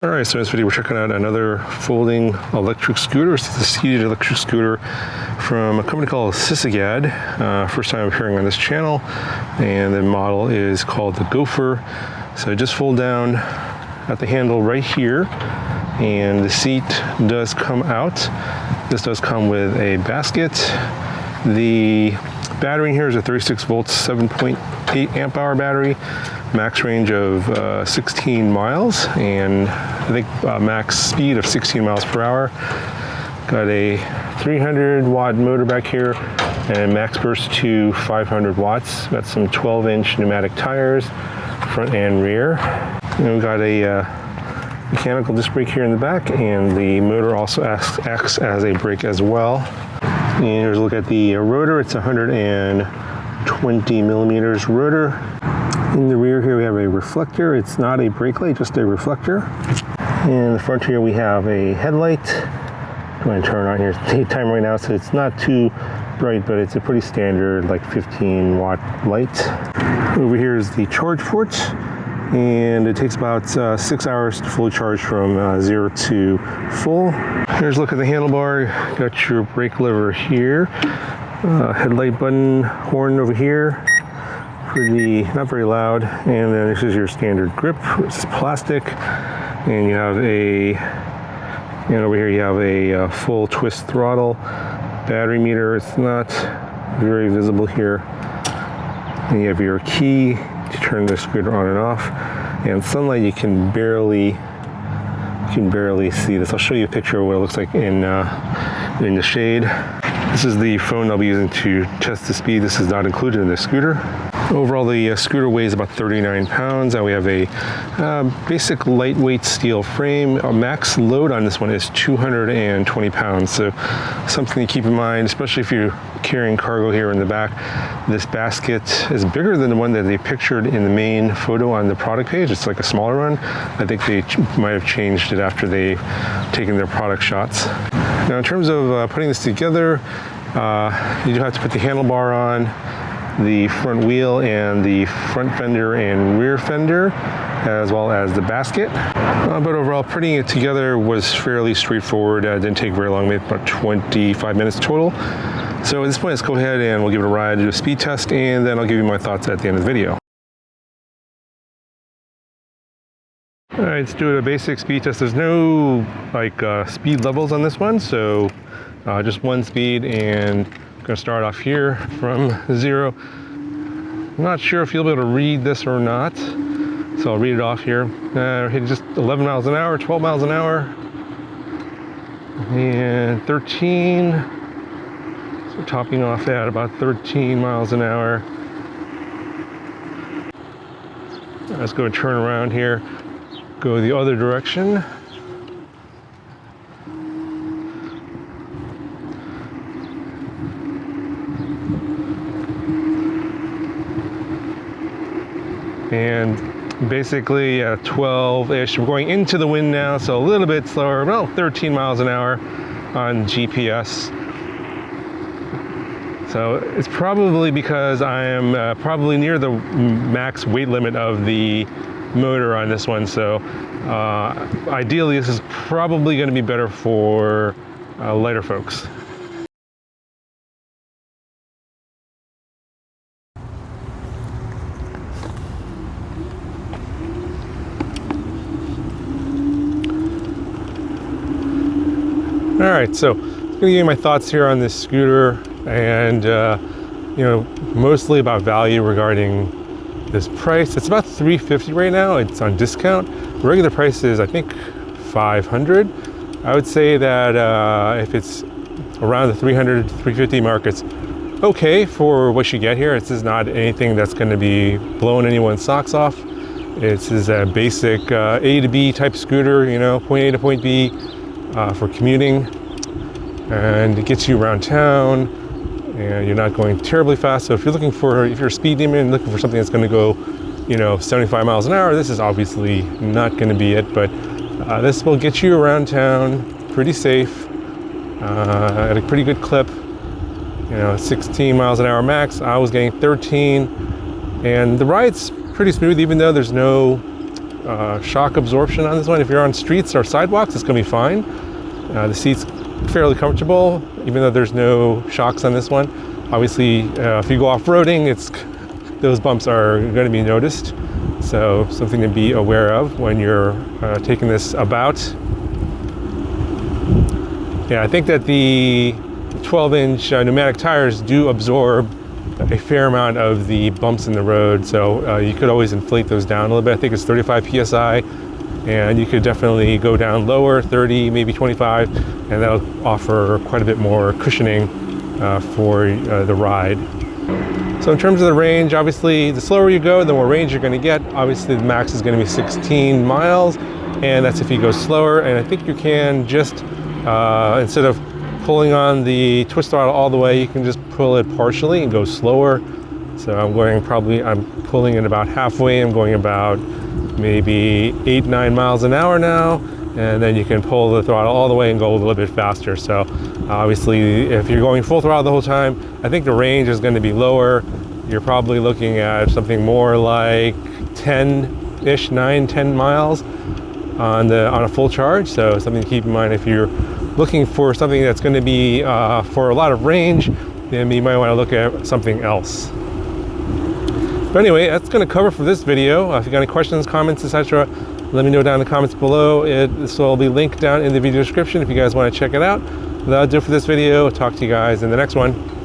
All right, so in this video we're checking out another folding electric scooter. This is a seated electric scooter from a company called SISGAD. First time I'm hearing on this channel, and the model is called the Gopher. So just fold down at the handle right here, and the seat does come out. This does come with a basket. The battery in here is a 36 volts, 7.8 amp hour battery. Max range of 16 miles, and I think max speed of 16 miles per hour. Got a 300 watt motor back here, and max burst to 500 watts. Got some 12-inch pneumatic tires, front and rear. And we got a mechanical disc brake here in the back, and the motor also acts as a brake as well. And here's a look at the rotor. It's 120 millimeters rotor. In the rear here we have a reflector. It's not a brake light, just a reflector. In the front here we have a headlight. I'm going to turn on here. It's daytime right now, so it's not too bright, but it's a pretty standard like 15 watt light. Over here is the charge port, and it takes about 6 hours to fully charge from 0 to full. Here's a look at the handlebar. Got your brake lever here. Headlight button, horn over here. Pretty, not very loud. And then this is your standard grip. It's plastic, and you have and over here you have a full twist throttle. Battery meter, it's not very visible here. And you have your key to turn the scooter on and off. And sunlight, you can barely see this. I'll show you a picture of what it looks like in the shade. This is the phone I'll be using to test the speed. This is not included in the scooter. Overall, the scooter weighs about 39 pounds. We have a basic lightweight steel frame. Our max load on this one is 220 pounds. So something to keep in mind, especially if you're carrying cargo here in the back. This basket is bigger than the one that they pictured in the main photo on the product page. It's like a smaller one. I think they might have changed it after they've taken their product shots. Now, in terms of putting this together, you do have to put the handlebar on, the front wheel, and the front fender and rear fender, as well as the basket. But overall, putting it together was fairly straightforward. It didn't take very long, maybe about 25 minutes total. So at this point, let's go ahead and we'll give it a ride, do a speed test, and then I'll give you my thoughts at the end of the video. All right, let's do a basic speed test. There's no speed levels on this one, so just one speed, and I'm gonna start off here from 0. I'm not sure if you'll be able to read this or not, so I'll read it off here. Hit just 11 miles an hour, 12 miles an hour, and 13. So topping off at about 13 miles an hour. Let's go and turn around here. Go the other direction. And basically 12-ish. We're going into the wind now, so a little bit slower, about 13 miles an hour on GPS. So it's probably because I am probably near the max weight limit of the motor on this one. So ideally, this is probably going to be better for lighter folks. All right, so I'm going to give you my thoughts here on this scooter, and mostly about value regarding this price. It's about $350 right now. It's on discount. The regular price is, I think, $500. I would say that if it's around the $300 to $350 mark, it's okay for what you get here. This is not anything that's going to be blowing anyone's socks off. This is a basic A to B type scooter, point A to point B. For commuting, and it gets you around town, and you're not going terribly fast. So if you're a speed demon looking for something that's going to go, 75 miles an hour, this is obviously not going to be it. But this will get you around town pretty safe, at a pretty good clip. 16 miles an hour max. I was getting 13, and the ride's pretty smooth, even though there's no shock absorption on this one. If you're on streets or sidewalks, it's going to be fine. The seat's fairly comfortable, even though there's no shocks on this one. Obviously, if you go off-roading, those bumps are going to be noticed. So something to be aware of when you're taking this about. Yeah, I think that the 12-inch pneumatic tires do absorb a fair amount of the bumps in the road, so you could always inflate those down a little bit. I think it's 35 psi, and you could definitely go down lower, 30, maybe 25, and that'll offer quite a bit more cushioning for the ride. So in terms of the range, obviously the slower you go, the more range you're going to get. Obviously the max is going to be 16 miles, and that's if you go slower. And I think you can just, instead of pulling on the twist throttle all the way, you can just pull it partially and go slower. So I'm pulling it about halfway. I'm going about maybe 8-9 miles an hour now, and then you can pull the throttle all the way and go a little bit faster. So obviously if you're going full throttle the whole time, I think the range is going to be lower. You're probably looking at something more like 10-ish, 9-10 miles on a full charge. So something to keep in mind if you're looking for something that's going to be for a lot of range, then you might want to look at something else. But anyway, that's going to cover for this video. If you got any questions, comments, etc., let me know down in the comments below. This will be linked down in the video description if you guys want to check it out. That'll do it for this video. Talk to you guys in the next one.